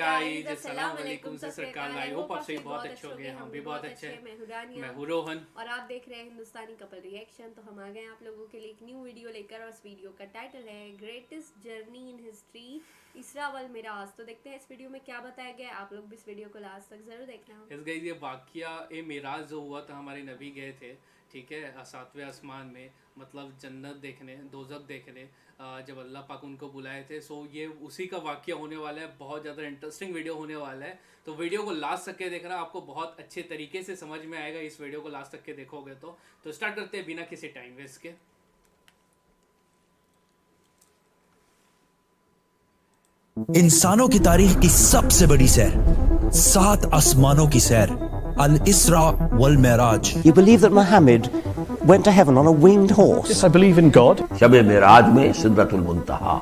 Guys, अस्सलाम वालेकुम, सत श्री अकाल। आई होप आप सभी बहुत अच्छे होंगे, हम भी बहुत अच्छे हैं। मैं हूं रोहन और आप देख रहे हैं हिंदुस्तानी कपल रिएक्शन। तो हम आ गए हैं आप लोगों के लिए एक न्यू वीडियो लेकर, और इस वीडियो का टाइटल है ग्रेटेस्ट जर्नी इन हिस्ट्री, इसरा वल मिराज। तो देखते हैं इस वीडियो में क्या बताया गया है। आप लोग भी इस वीडियो को लास्ट तक जरूर देखना। इस गाइस ये वाकया मिराज जो हुआ था, हमारे नबी गए थे, ठीक है, सातवें आसमान में, मतलब जन्नत देखने, दोज़ख देखने, जब अल्लाह पाक उनको बुलाए थे। सो ये उसी का वाकया होने वाला है। बहुत ज़्यादा इंटरेस्टिंग वीडियो होने वाला है, तो वीडियो को लास्ट तक के देखना, आपको बहुत अच्छे तरीके से समझ में आएगा इस वीडियो को लास्ट तक के देखोगे तो स्टार्ट करते हैं बिना किसी टाइम वेस्ट के। इंसानों की तारीख की सबसे बड़ी सैर, 7 आसमानों की सैर, अल इसरा वल Meraj. You believe that Muhammad went to heaven on a winged horse? Yes, I believe in God. शब मेराज में सिदरतुल मुंतहा।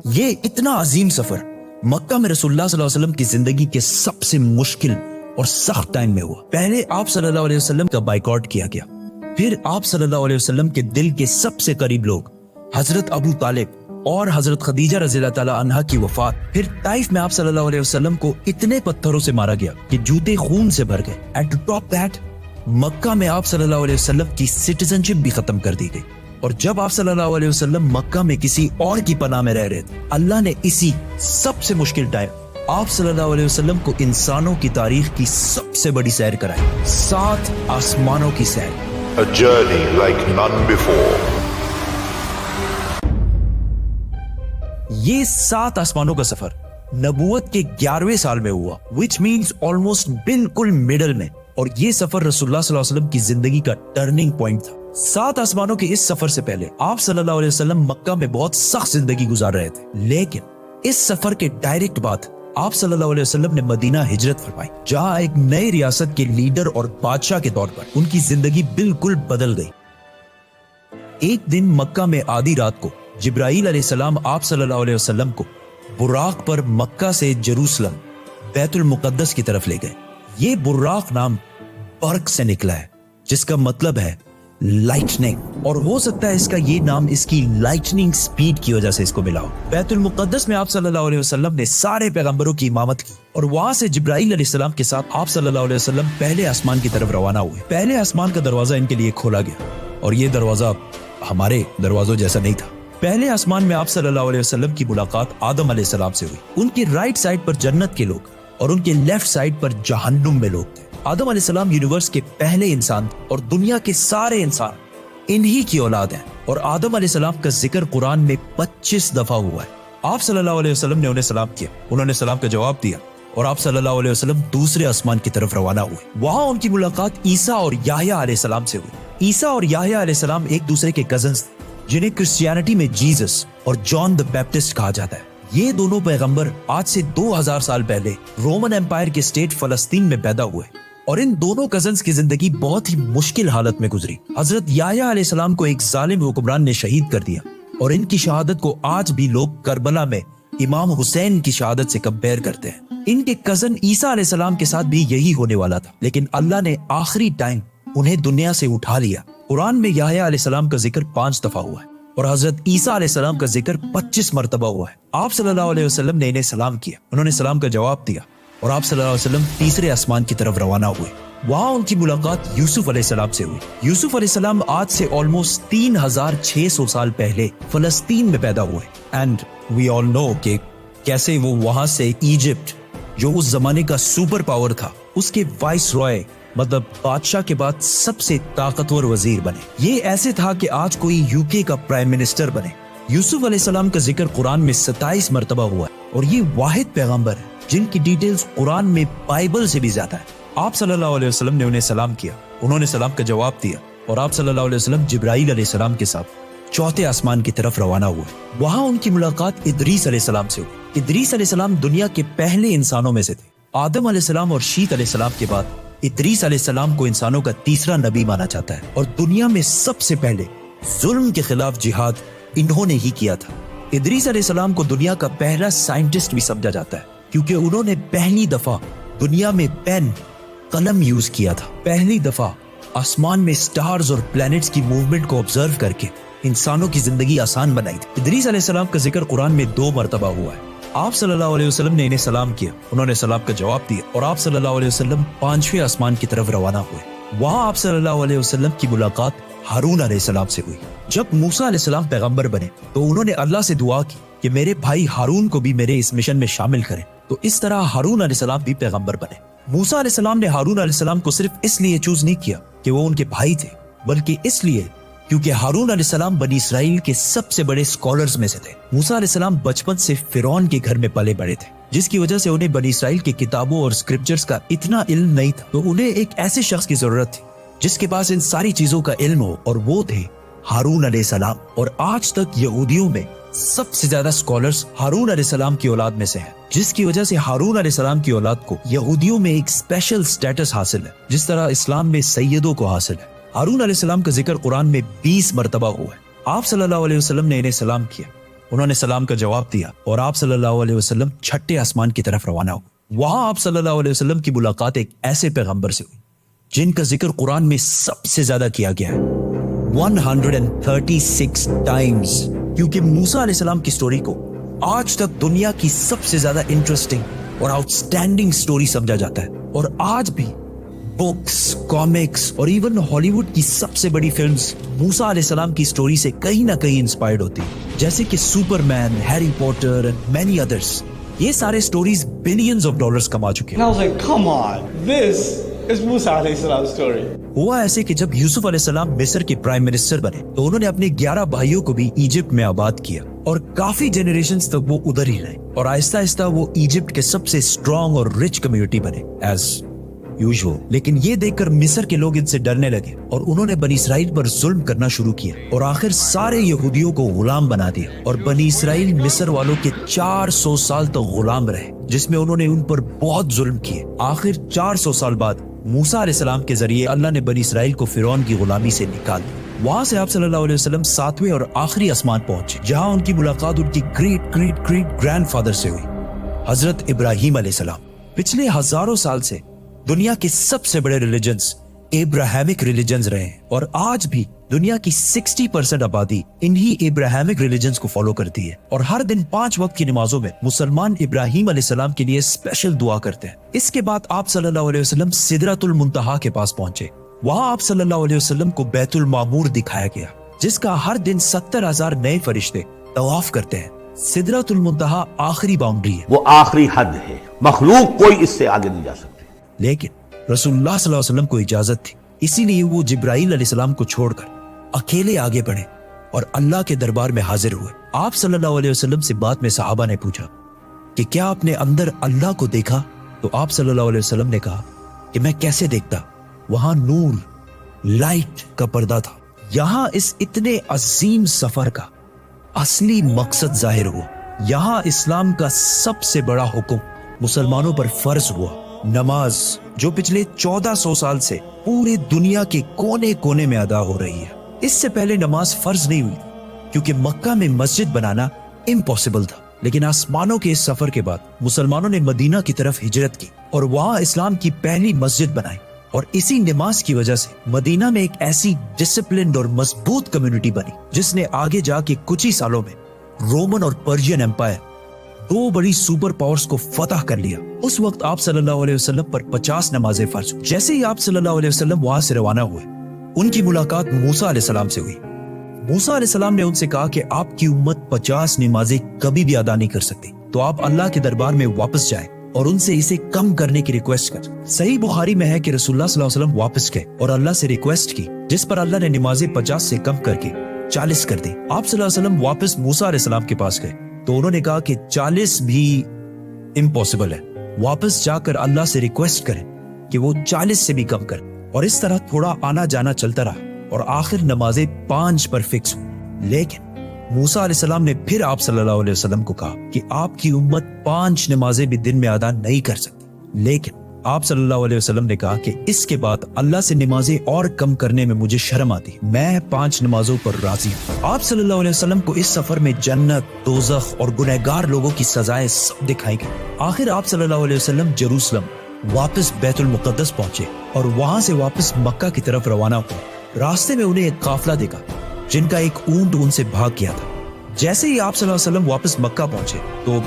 ये इतना अजीम सफर मक्का में रसूलुल्लाह सल्लल्लाहु अलैहि वसल्लम की जिंदगी के सबसे मुश्किल और सख्त टाइम में हुआ। पहले आप सल्लल्लाहु अलैहि वसल्लम का बाइकआउट किया गया, फिर आप सल्लल्लाहु अलैहि वसल्लम के दिल के सबसे करीब लोग हजरत अबू तालिब और हजरत खदीजा रज़ियल्लाहु ताला अन्हा की वफात, फिर ताइफ में आप सल्लल्लाहु अलैहि वसल्लम को इतने पत्थरों से मारा गया कि जूते खून से भर गए। एंड टू टॉप दैट, मक्का में आप सल्लल्लाहु अलैहि वसल्लम की सिटीजनशिप भी खत्म कर दी गई। और जब आप सल्लल्लाहु अलैहि वसल्लम मक्का में किसी और की पनाह में रह रहे थे, अल्लाह ने इसी सबसे मुश्किल टाइम आप सल्लल्लाहु अलैहि वसल्लम को इंसानों की तारीख की सबसे बड़ी सैर कराई, 7 आसमानों की सैर। A journey like none before. ये 7 आसमानों का सफर नबूवत के 11वें साल में हुआ, विच मीन्स ऑलमोस्ट बिल्कुल मिडल में। और ये सफर रसूलुल्लाह सल्लल्लाहु अलैहि वसल्लम की जिंदगी का टर्निंग पॉइंट था। 7 आसमानों के इस सफर से पहले आप सल्लल्लाहु अलैहि वसल्लम मक्का में बहुत सख्त जिंदगी गुजार रहे थे, लेकिन इस सफर के डायरेक्ट बाद आप सल्लल्लाहु अलैहि वसल्लम ने मदीना हिजरत फरमाई, जहां एक नई रियासत के लीडर और बादशाह के तौर पर उनकी जिंदगी बिल्कुल बदल गई। एक दिन मक्का में आधी रात को जिब्राईल अलैहिस्सलाम आप सल्लल्लाहु अलैहि वसल्लम को बुराक पर मक्का से जेरूसलम बैतुल मुकद्दस की तरफ ले गए। ये बुराक नाम बर्क से निकला है, जिसका मतलब है लाइटनिंग, और हो सकता है इसका ये नाम इसकी लाइटनिंग स्पीड की वजह से इसको मिला हो। बैतुल मुकद्दस में आप सल्लल्लाहु अलैहि वसल्लम ने सारे पैगंबरों की इमामत की, और वहां से जिब्राईल अलैहिस्सलाम के साथ आप सल्लल्लाहु अलैहि वसल्लम पहले आसमान की तरफ रवाना हुए। पहले आसमान का दरवाजा इनके लिए खोला गया, और ये दरवाजा हमारे दरवाजों जैसा नहीं था। पहले आसमान में आप सल्लल्लाहु अलैहि वसल्लम की मुलाकात आदम अलैहिस्सलाम से हुई। उनके राइट साइड पर जन्नत के लोग और उनके लेफ्ट साइड पर जहन्नुम में लोग थे। आदम अलैहिस्सलाम यूनिवर्स के पहले इंसान थे, और दुनिया के सारे इंसान इन्हीं की औलाद हैं। और आदम अलैहिस्सलाम का जिक्र कुरान में 25 दफा हुआ है। आप सल्लल्लाहु अलैहि वसल्लम ने उन्हें सलाम किया, उन्होंने सलाम का जवाब दिया, और आप सल्लल्लाहु अलैहि वसल्लम दूसरे आसमान की तरफ रवाना हुए। वहां उनकी मुलाकात ईसा और याह्या अलैहिस्सलाम से हुई। ईसा और याह्या अलैहिस्सलाम एक दूसरे के कजन्स थे, जिन्हें क्रिश्चियनिटी में जीसस और जॉन द बैप्टिस्ट कहा जाता है। ये दोनों पैगंबर आज से 2000 साल पहले रोमन एम्पायर के स्टेट फलस्तीन में पैदा हुए, और इन दोनों कजन्स की जिंदगी बहुत ही मुश्किल हालत में गुजरी। हजरत याह्या अलैहिस्सलाम को एक जालिम हुक्मरान ने शहीद कर दिया, और इनकी शहादत को आज भी लोग करबला में इमाम हुसैन की शहादत से कंपेयर करते हैं। इनके कजन ईसा अलैहिस्सलाम के साथ भी यही होने वाला था, लेकिन अल्लाह ने आखिरी टाइम उन्हें दुनिया से उठा लिया। कुरान में याह्या अलैहिस्सलाम का जिक्र 5 दफा हुआ है, और हजरत ईसा अलैहिस्सलाम का जिक्र 25 मरतबा हुआ है। आप सल्लल्लाहु अलैहि वसल्लम ने इन्हें सलाम किया, उन्होंने सलाम का जवाब दिया, और आप सल्लल्लाहु अलैहि वसल्लम तीसरे आसमान की तरफ रवाना हुए। वहां उनकी मुलाकात यूसुफ अलैहिस्सलाम से हुई। यूसुफ अलैहिस्सलाम आज से ऑलमोस्ट 3600 साल पहले फलस्तीन में पैदा हुए, एंड वी ऑल नो कि कैसे वो वहां से इजिप्ट, जो उस जमाने का सुपर पावर था, उसके वाइस रॉय मतलब बादशाह के बाद सबसे ताकतवर वजीर बने। ये ऐसे था कि आज कोई यूके का प्राइम मिनिस्टर बने। यूसुफ अलैहिस्सलाम का जिक्र कुरान में 27 मरतबा हुआ है, और ये वाहिद पैगंबर है जिनकी डिटेल्स कुरान में बाइबल से भी ज्यादा है। आप सल्लल्लाहु अलैहि वसल्लम ने उन्हें सलाम किया, उन्होंने सलाम का जवाब दिया, और आप सल्लल्लाहु अलैहि वसल्लम जिब्राईल अलैहिस्सलाम के साथ चौथे आसमान की तरफ रवाना हुए। वहां उनकी मुलाकात इदरीस अलैहिस्सलाम से हुई। इदरीस अलैहिस्सलाम दुनिया के पहले इंसानों में से थे। आदम अलैहिस्सलाम और शीत अलैहिस्सलाम के बाद इदरीस अलैहिस्सलाम को इंसानों का तीसरा नबी माना जाता है, और दुनिया में सबसे पहले जुल्म के खिलाफ जिहाद इन्होंने ही किया था। इदरीस अलैहिस्सलाम को दुनिया का पहला साइंटिस्ट भी समझा जाता है, क्योंकि उन्होंने पहली दफा दुनिया में पेन कलम यूज किया था। पहली दफा आसमान में स्टार्स और प्लैनेट्स की मूवमेंट को ऑब्जर्व करके इंसानों की जिंदगी आसान बनाई थी। इदरीस अलैहिस्सलाम का जिक्र कुरान में 2 मरतबा हुआ है। आप सल्लल्लाहु अलैहि वसल्लम ने इन्हें सलाम किया, उन्होंने सलाम का जवाब दिया और आप सल्लल्लाहु अलैहि वसल्लम 5वें आसमान की तरफ रवाना हुए। वहाँ आप सल्लल्लाहु अलैहि वसल्लम की मुलाकात हारून अलैहिस्सलाम से हुई। जब मूसा अलैहिस्सलाम पैगंबर बने तो उन्होंने अल्लाह से दुआ की कि मेरे भाई हारून को भी मेरे इस मिशन में शामिल करें। तो इस तरह हारून अलैहिस्सलाम भी पैगंबर बने। मूसा अलैहिस्सलाम ने हारून अलैहिस्सलाम को सिर्फ इसलिए चूज नहीं किया कि वो उनके भाई थे, बल्कि इसलिए क्योंकि हारून अलैहिस्सलाम बनी इसराइल के सबसे बड़े स्कॉलर्स में से थे। मूसा अलैहिस्सलाम बचपन से फिरौन के घर में पले बड़े थे, जिसकी वजह से उन्हें बनी इसराइल की किताबों और स्क्रिप्चर्स का इतना इल्म नहीं था। तो उन्हें एक ऐसे शख्स की जरूरत थी जिसके पास इन सारी चीजों का इल्म हो, और वो थे हारून अलैहिस्सलाम। और आज तक यहूदियों में सबसे ज्यादा स्कॉलर्स हारून अलैहिस्सलाम की औलाद में से हैं, जिसकी वजह से हारून अलैहिस्सलाम की औलाद को यहूदियों में एक स्पेशल स्टेटस हासिल है, जिस तरह इस्लाम में सैयदों को हासिल है। हारून अलैहिस्सलाम का जिक्र कुरान में 20 मरतबा हुआ है। आप सल्लल्लाहु अलैहि वसल्लम ने इन्हें सलाम किया, उन्होंने सलाम का जवाब दिया और आप सल्लल्लाहु अलैहि वसल्लम छठे आसमान की तरफ रवाना हुए। वहां आप सल्लल्लाहु अलैहि वसल्लम की मुलाकात एक ऐसे पैगंबर से हुई जिनका जिक्र कुरान में सबसे ज्यादा किया गया है, 136 टाइम्स। क्योंकि मूसा अलैहिस्सलाम की स्टोरी को आज तक दुनिया की सबसे ज्यादा इंटरेस्टिंग और आउटस्टैंडिंग स्टोरी समझा जाता है, और आज भी बुक्स, कॉमिक्स और इवन हॉलीवुड की सबसे बड़ी फिल्म्स मूसा अलैहिस्सलाम की स्टोरी से कहीं ना कहीं इंस्पायर्ड होती है, जैसे कि Superman, Harry Potter and many others. ये सारे स्टोरीज बिलियंस ऑफ डॉलर्स कमा चुके हैं। And I was like, come on, this is Musa alayhi salam's story. हुआ ऐसे कि जब यूसुफ अलैहिस्सलाम मिस्र के प्राइम मिनिस्टर बने तो उन्होंने अपने 11 भाइयों को भी इजिप्ट में आबाद किया, और काफी जनरेशंस तक वो उधर ही रहे, और आहिस्ता आहिस्ता वो इजिप्ट के सबसे स्ट्रॉन्ग और रिच कम्युनिटी बने एज यूजुअल। लेकिन ये देखकर मिस्र के लोग इनसे डरने लगे और उन्होंने बनी इसराइल पर जुल्म करना शुरू किया, और आखिर सारे यहूदियों को गुलाम बना दिया, और बनी इसराइल मिस्र वालों के 400 साल तक गुलाम रहे, जिसमें उन्होंने उन पर बहुत जुल्म किए। आखिर 400 साल बाद मूसा अलैहिस्सलाम के जरिए अल्लाह ने बनी इसराइल को फिरौन की गुलामी से निकाल दिया। वहां से आप सल्लल्लाहु अलैहि वसल्लम 7वें और आखिरी आसमान पहुंचे, जहां उनकी मुलाकात उनकी ग्रेट ग्रेट ग्रेट ग्रैंडफादर से हुई, हजरत इब्राहिम अलैहिस्सलाम। पिछले हजारों साल से दुनिया के सबसे बड़े रिलीजन्स एब्राहमिक रिलीजन्स रहे हैं, और आज भी दुनिया की 60% आबादी इन्हीं एब्राहमिक रिलीजन्स को फॉलो करती है। और हर दिन 5 वक्त की नमाजों में मुसलमान इब्राहिम अलैहिस्सलाम के लिए स्पेशल दुआ करते हैं। इसके बाद आप सल्लल्लाहु अलैहि वसल्लम सिदरतुल मुंतहा के पास पहुंचे। वहां आप सल्लल्लाहु अलैहि वसल्लम को बैतुल मामूर दिखाया गया, जिसका हर दिन 70,000 नए फरिश्ते तवाफ करते हैं। सिदरतुल मुंतहा आखिरी बाउंड्री है, वो आखिरी हद है, मखलूक कोई इससे आगे नहीं जा सकती। लेकिन रसूलुल्लाह सल्लल्लाहु अलैहि वसल्लम को इजाजत थी, इसीलिए वो जिब्राइल अलैहिस्सलाम को छोड़कर अकेले आगे बढ़े और अल्लाह के दरबार में हाजिर हुए। आप सल्लल्लाहु अलैहि वसल्लम से बाद में सहाबा ने पूछा कि क्या आपने अंदर अल्लाह को देखा? तो आप सल्लल्लाहु अलैहि वसल्लम ने कहा कि मैं कैसे देखता, वहां नूर, लाइट का पर्दा था। यहाँ इस इतने अजीम सफर का असली मकसद जाहिर हुआ। यहाँ इस्लाम का सबसे बड़ा हुक्म मुसलमानों पर फर्ज हुआ, नमाज, जो पिछले 1400 साल से पूरी दुनिया के कोने कोने में अदा हो रही है। इससे पहले नमाज फर्ज नहीं हुई क्योंकि मक्का में मस्जिद बनाना इम्पॉसिबल था, लेकिन आसमानों के इस सफर के बाद मुसलमानों ने मदीना की तरफ हिजरत की और वहां इस्लाम की पहली मस्जिद बनाई, और इसी नमाज की वजह से मदीना में एक ऐसी डिसिप्लिन्ड और मजबूत कम्युनिटी बनी जिसने आगे जाके कुछ ही सालों में रोमन और पर्शियन एम्पायर, 2 बड़ी सुपर पावर्स को फतह कर लिया। उस वक्त आप सल्लल्लाहु अलैहि वसल्लम पर 50 नमाजें फर्ज। जैसे ही आप सल्लल्लाहु अलैहि वसल्लम वहां से रवाना हुए, उनकी मुलाकात मूसा अलैहिस्सलाम से हुई। मूसा अलैहिस्सलाम ने उनसे कहा कि आपकी उम्मत 50 नमाजें कभी भी अदा नहीं कर सकती, तो आप अल्लाह के दरबार में वापस जाएं और उनसे इसे कम करने की रिक्वेस्ट कर। सही बुखारी में है कि रसूलुल्लाह सल्लल्लाहु अलैहि वसल्लम वापस गए और अल्लाह से रिक्वेस्ट की, जिस पर अल्लाह ने नमाजें 50 से कम करके 40 कर दी। आप सल्लल्लाहु अलैहि वसल्लम वापस मूसा अलैहिस्सलाम के पास गए तो उन्होंने कहा कि 40 भी इम्पॉसिबल है, वापस जाकर अल्लाह से रिक्वेस्ट करें कि वो 40 से भी कम कर। और इस तरह थोड़ा आना जाना चलता रहा और आखिर नमाजें 5 पर फिक्स हुई। लेकिन मूसा अलैहिस्सलाम ने फिर आप सल्लल्लाहु अलैहि वसल्लम को कहा कि आपकी उम्मत 5 नमाजें भी दिन में अदा नहीं कर सकती। लेकिन आप सल्लल्लाहु अलैहि वसल्लम ने कहा कि इसके बाद अल्लाह से नमाजें और कम करने में मुझे शर्म आती, मैं 5 नमाजों पर राजी हूँ। आप सल्लल्लाहु अलैहि वसल्लम को इस सफर में जन्नत, दोज़ख और गुनहगार लोगों की सजाएं सब दिखाई गई। आखिर आप सल्लल्लाहु अलैहि वसल्लम जेरूसलम वापस बैतुल मुक़द्दस पहुंचे और वहां से वापस मक्का की तरफ रवाना हुए। रास्ते में उन्हें एक काफिला देखा जिनका एक ऊंट उनसे भाग गया था। जैसे ही आप सल्लल्लाहु अलैहि वसल्लम वापस मक्का पहुंचे तो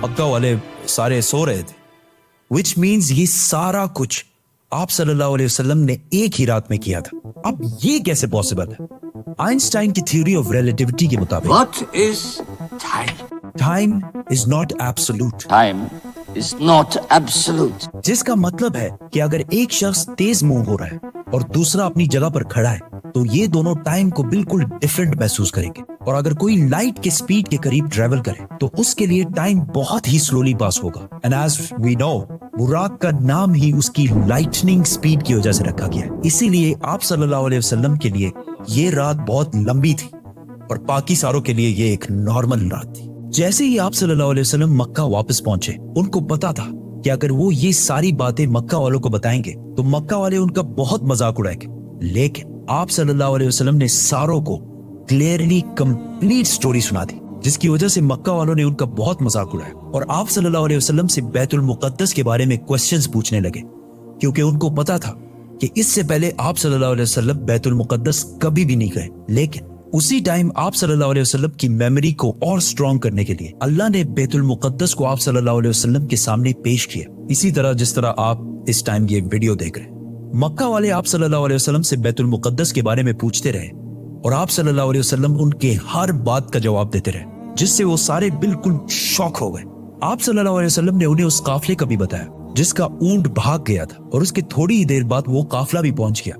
मक्का वाले सारे सो रहे थे, विच मीन्स ये सारा कुछ आप सल्लल्लाहु अलैहि वसल्लम ने एक ही रात में किया था. अब ये कैसे पॉसिबल है? आइंस्टाइन की थ्योरी ऑफ रिलेटिविटी के मुताबिक What is time? Time is not absolute, Time is not absolute. जिसका मतलब है कि अगर एक शख्स तेज मूव हो रहा है और दूसरा अपनी जगह पर खड़ा है तो ये दोनों टाइम को बिल्कुल डिफरेंट महसूस करेंगे. और अगर कोई लाइट के स्पीड के करीब ट्रेवल करे तो उसके लिए टाइम बहुत ही स्लोली पास होगा. एंड एज वी नो, बुराक का नाम ही उसकी लाइटनिंग स्पीड की वजह से रखा गया है. इसीलिए आप सल्लल्लाहु अलैहि वसल्लम के लिए ये रात बहुत लंबी थी और बाकी सारों के लिए ये एक नॉर्मल रात थी. जैसे ही आप सल्लल्लाहु अलैहि वसल्लम मक्का वापस पहुंचे, उनको पता था कि अगर वो ये सारी बातें मक्का वालों को बताएंगे तो मक्का वाले उनका बहुत मजाक उड़ाएंगे. लेकिन आप सल्लल्लाहु अलैहि वसल्लम ने सारों को क्लियरली कंप्लीट स्टोरी सुना दी, जिसकी वजह से मक्का वालों ने उनका बहुत मजाक उड़ाया और आप सल्लल्लाहु अलैहि वसल्लम से बैतुल मुकद्दस के बारे में क्वेश्चंस पूछने लगे, क्योंकि उनको पता था कि इससे पहले आप सल्लल्लाहु अलैहि वसल्लम बैतुल मुकद्दस कभी भी नहीं गए. लेकिन उसी टाइम आप सल्लल्लाहु अलैहि वसल्लम की मेमोरी को और स्ट्रॉन्ग करने के लिए अल्लाह ने बैतुल मुकद्दस को आप सल्लल्लाहु अलैहि वसल्लम के सामने पेश किया. इसी तरह जिस तरह आप इस टाइम ये वीडियो देख रहे हैं, मक्का वाले आप सल्लल्लाहु अलैहि वसल्लम से बैतुल मुकद्दस के बारे में पूछते रहे और आप सल्लल्लाहु अलैहि वसल्लम उनके हर बात का जवाब देते रहे, जिससे वो सारे बिल्कुल शॉक हो गए. आप सल्लल्लाहु अलैहि वसल्लम ने उन्हें उस काफले का भी बताया जिसका ऊंट भाग गया था और उसके थोड़ी ही देर बाद वो काफला भी पहुंच गया.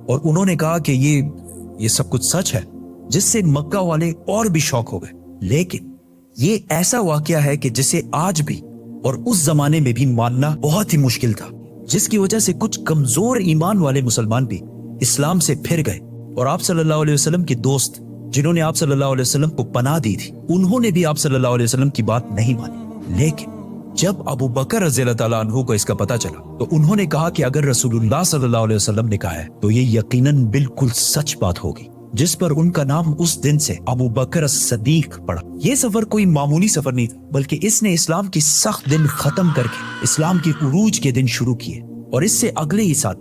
और उन्होंने कहा कि ये सब कुछ सच है, जिससे मक्का वाले और भी शॉक हो गए. लेकिन ये ऐसा वाकया है कि जिसे आज भी और उस जमाने में भी मानना बहुत ही मुश्किल था, जिसकी वजह से कुछ कमजोर ईमान वाले मुसलमान भी इस्लाम से फिर गए. और आप सल्लल्लाहु अलैहि वसल्लम के दोस्त जिन्होंने आप सल्लल्लाहु अलैहि वसल्लम को पनाह दी थी, उन्होंने भी आप सल्लल्लाहु अलैहि वसल्लम की बात नहीं मानी. लेकिन जब अबू बकर रज़ियल्लाहु ताला अन्हु को इसका पता चला तो उन्होंने कहा कि अगर रसूलुल्लाह सल्लल्लाहु अलैहि वसल्लम ने कहा है तो ये यकीनन बिल्कुल सच बात होगी, जिस पर उनका नाम उस दिन से अबू बकर सदीक पड़ा. ये सफर कोई मामूली सफर नहीं था, बल्कि इसने इस्लाम की सख्त दिन खत्म करके इस्लाम के उरूज के दिन शुरू किए. और इससे अगले ही साल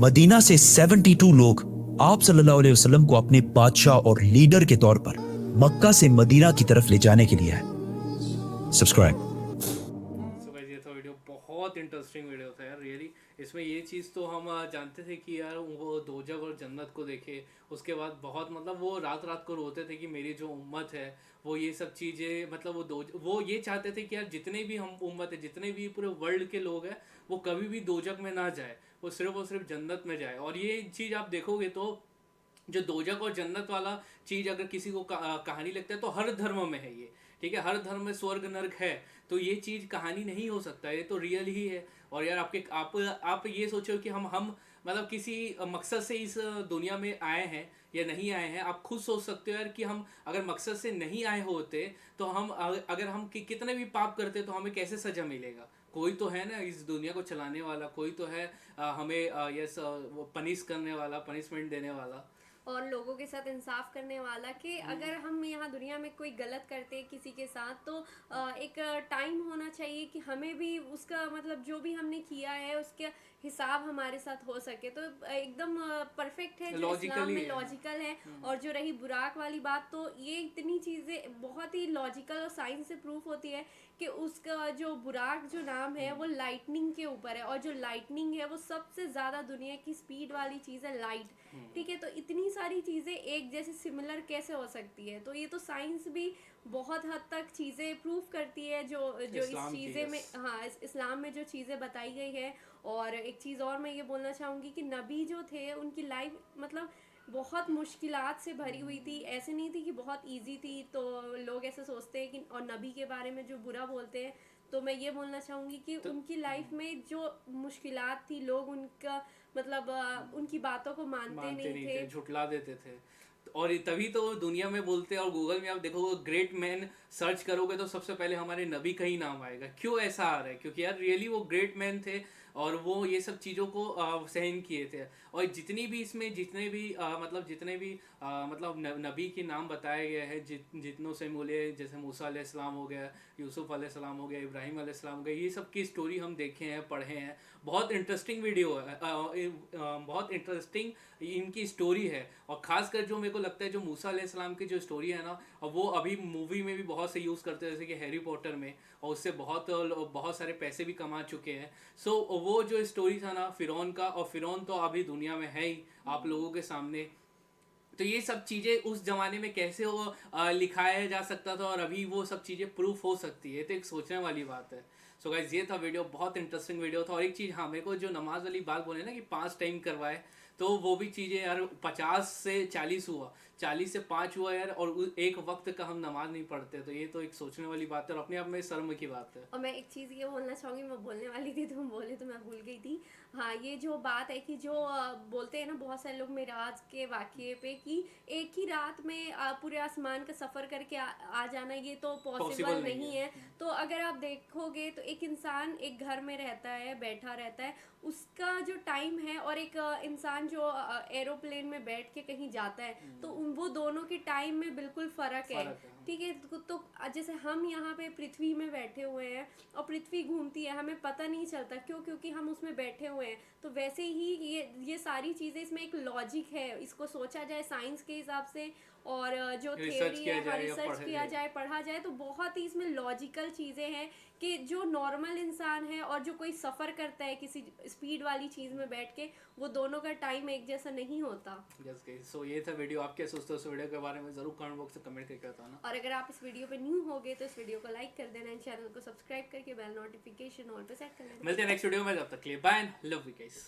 मदीना से 72 लोग आप सल्लल्लाहु अलैहि वसल्लम को अपने बादशाह और लीडर के तौर पर मक्का से मदीना की तरफ ले जाने के लिए आए. सब्सक्राइब. सो गाइस, ये था वीडियो, बहुत इंटरेस्टिंग वीडियो था यार रियली. इसमें ये चीज़ तो हम जानते थे कि यार वो दोजख और जन्नत को देखे, उसके बाद बहुत मतलब वो रात रात को रोते थे कि मेरी जो उम्मत है वो ये सब चीज़ें मतलब वो ये चाहते थे कि यार जितने भी हम उम्मत है, जितने भी पूरे वर्ल्ड के लोग हैं, वो कभी भी दोजख में ना जाए, वो सिर्फ जन्नत में जाए. और ये चीज़ आप देखोगे तो जो दोजख और जन्नत वाला चीज़ अगर किसी को कहानी लगता है तो हर धर्म में है ये, ठीक है. हर धर्म में स्वर्ग नर्क है, तो ये चीज़ कहानी नहीं हो सकता, ये तो रियल ही है. और यार आप ये सोचो कि हम मतलब किसी मकसद से इस दुनिया में आए हैं या नहीं आए हैं. आप खुद सोच सकते हो यार कि हम अगर मकसद से नहीं आए होते तो हम अगर हम कितने भी पाप करते तो हमें कैसे सज़ा मिलेगा. कोई तो है ना इस दुनिया को चलाने वाला, कोई तो है हमें यस पनिश करने वाला, पनिशमेंट देने वाला और लोगों के साथ इंसाफ करने वाला. कि अगर हम यहाँ दुनिया में कोई गलत करते किसी के साथ तो एक टाइम होना चाहिए कि हमें भी उसका मतलब जो भी हमने किया है उसका हिसाब हमारे साथ हो सके. तो एकदम परफेक्ट है जो इस्लाम में लॉजिकल है. और जो रही बुराक वाली बात, तो ये इतनी चीज़ें बहुत ही लॉजिकल और साइंस से प्रूफ होती है कि उसका जो बुराक जो नाम है वो लाइटनिंग के ऊपर है. और जो लाइटनिंग है वो सबसे ज़्यादा दुनिया की स्पीड वाली चीज़ है, लाइट, ठीक है. तो इतनी सारी चीज़ें एक जैसे सिमिलर कैसे हो सकती है. तो ये तो साइंस भी बहुत हद तक चीज़ें प्रूफ करती है जो इस चीज़ें में, हाँ, इस्लाम में जो चीज़ें बताई गई है. और एक चीज़ और मैं ये बोलना चाहूँगी कि नबी जो थे उनकी लाइफ मतलब बहुत मुश्किलात से भरी हुई थी. ऐसे नहीं थी कि बहुत इजी थी. तो लोग ऐसे सोचते हैं कि और नबी के बारे में जो बुरा बोलते हैं, तो मैं ये बोलना चाहूँगी कि उनकी लाइफ में जो मुश्किलात थी, लोग उनका मतलब उनकी बातों को मानते नहीं थे, झुटला देते थे. और तभी तो दुनिया में बोलते हैं, और गूगल में आप देखोगे ग्रेट मैन सर्च करोगे तो सबसे पहले हमारे नबी का ही नाम आएगा. क्यों ऐसा आ रहा है? क्योंकि यार रियली वो ग्रेट मैन थे और वो ये सब चीज़ों को सहन किए थे. और जितनी भी इसमें जितने भी नबी के नाम बताए गए हैं, जितनों से मूल्य, जैसे मूसा अलैहिस्सलाम हो गया, यूसुफ अलैहिस्सलाम हो गया, इब्राहिम अलैहिस्सलाम हो गया, ये सब की स्टोरी हम देखे हैं, पढ़े हैं। बहुत इंटरेस्टिंग वीडियो है, बहुत इंटरेस्टिंग इनकी स्टोरी है। और ख़ासकर जो मेरे को लगता है जो मूसा अलैहिस्सलाम की जो स्टोरी है ना, वो अभी मूवी में भी बहुत से यूज़ करते हैं, जैसे कि हैरी पॉटर में, और उससे बहुत सारे पैसे भी कमा चुके हैं। सो वो जो स्टोरी था ना फ़िरौन का, और फ़िरौन तो अभी दुनिया में है ही आप लोगों के सामने। तो ये सब चीज़ें उस ज़माने में कैसे वो लिखाया जा सकता था और अभी वो सब चीज़ें प्रूफ हो सकती है, तो एक सोचने वाली बात है। सो गाइस ये था वीडियो, बहुत इंटरेस्टिंग वीडियो था। और एक चीज़, हाँ, मेरे को जो नमाज वाली बात बोले ना कि 5 टाइम करवाए, तो वो भी चीज़ें यार 50 से 40 हुआ, 40 से 5 हुआ यार, और एक वक्त का हम नमाज नहीं पढ़ते, तो ये तो एक सोचने वाली बात है और अपने आप में शर्म की बात है। और मैं एक चीज़ ये बोलना चाहूँगी, मैं बोलने वाली थी तुम बोले तो मैं भूल गई थी। हाँ, ये जो बात है कि जो बोलते हैं ना बहुत सारे लोग मेराज के वाक़ये पे कि एक ही रात में पूरे आसमान का सफ़र करके आ जाना, ये तो पॉसिबल नहीं है। तो अगर आप देखोगे तो एक इंसान एक घर में रहता है, बैठा रहता है, उसका जो टाइम है, और एक इंसान जो एरोप्लेन में बैठ के कहीं जाता है, तो वो दोनों के टाइम में बिल्कुल फ़र्क है। ठीक है, तो जैसे हम यहाँ पे पृथ्वी में बैठे हुए हैं और पृथ्वी घूमती है, हमें पता नहीं चलता, क्यों? क्योंकि हम उसमें बैठे हुए हैं। तो वैसे ही ये सारी चीज़ें, इसमें एक लॉजिक है, इसको सोचा जाए साइंस के हिसाब से, और जो थ्योरी है रिसर्च किया जाए, पढ़ा जाए, तो बहुत ही इसमें लॉजिकल चीज़ें हैं कि जो नॉर्मल इंसान है और जो कोई सफ़र करता है किसी स्पीड वाली चीज़ में बैठ के, वो दोनों का टाइम एक जैसा नहीं होता। सो ये था वीडियो। आप क्या सोचते हो इस वीडियो के बारे में, ज़रूर कमेंट बॉक्स में कमेंट करके बताना। और अगर आप इस वीडियो पे न्यू हो गए तो इस वीडियो को लाइक कर देना, चैनल को सब्सक्राइब करके बेल नोटिफिकेशन ऑल पे सेट कर देना। मिलते हैं नेक्स्ट वीडियो में, तब तक के लिए bye and love you guys.